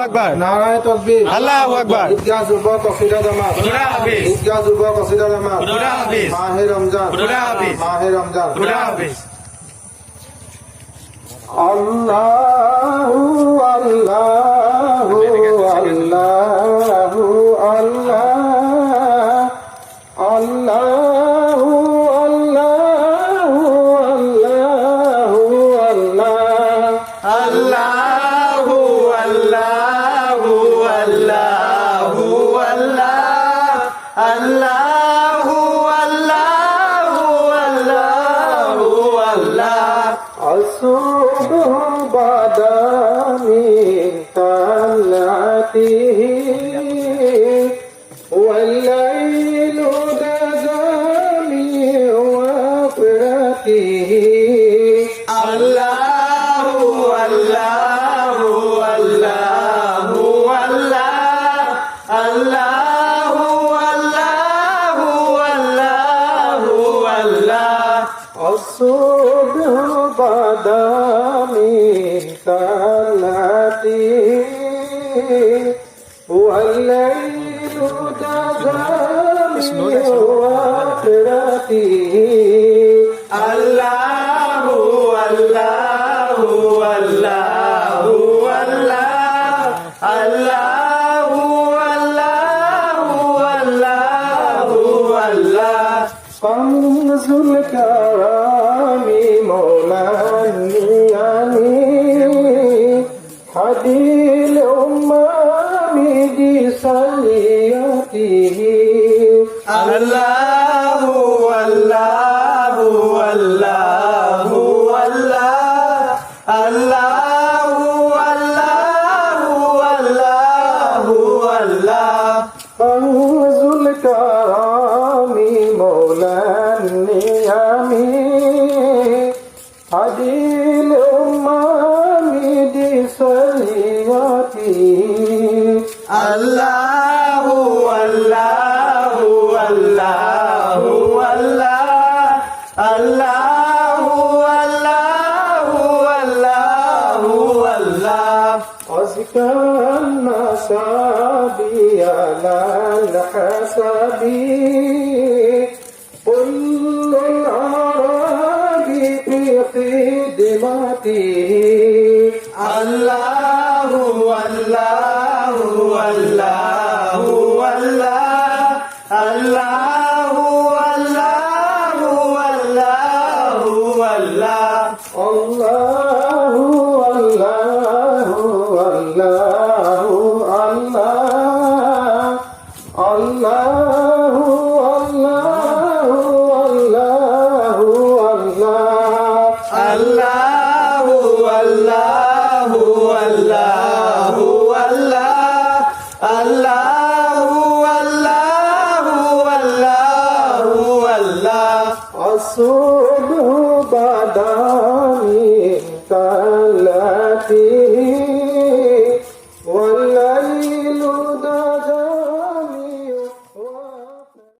আকবার। নারায়ে তাকবীর। আল্লাহু আকবার। ঈদগাহ যুবক কসিদা জামাত। খুদা হাফেজ। ঈদগাহ যুবক কসিদা জামাত। খুদা হাফেজ। মাহে রমজান। খুদা হাফেজ। মাহে রমজান। খুদা হাফেজ। আল্লাহু আল্লাহু আল্লাহু আল্লাহ আল্লাহু আল্লাহু আল্লাহু আল্লাহ আল্লাহু আল্লাহু আল্লাহু আল্লাহু আল্লাহ। الصبح بدا من طلعته والليل دجى من وفرته আল্লাহু আল্লাহু আল্লাহু আল্লাহ আল্লাহু আল্লাহু আল্লাহু আল্লাহ। الصبح بدا من طلعته والليل دجى من وفرته আল্লাহু আল্লাহু আল্লাহু আল্লাহ আল্লাহু আল্লাহু আল্লাহু আল্লাহ। كنز الكرام مولى النعم هدي الأمم بسيئته আল্লাহু আল্লাহু আল্লাহু আল্লাহ আল্লাহু আল্লাহু আল্লাহু আল্লাহ। كنز الكرام مولى النعم هدي الأمم بسيئته আল্লাহু আল্লাহু আল্লাহু আল্লাহ আল্লাহু আল্লাহু আল্লাহু আল্লাহ। أزكى النسب على الحسب كل الأعراب في خدمته আল্লাহু আল্লাহু আল্লাহু আল্লাহ আল্লাহু আল্লাহু আল্লাহু আল্লাহ। الله الله الله الله الله আল্লাহু আল্লাহু আল্লাহু আল্লাহ আল্লাহু আল্লাহু আল্লাহু আল্লাহ। الصبح بدا من طلعته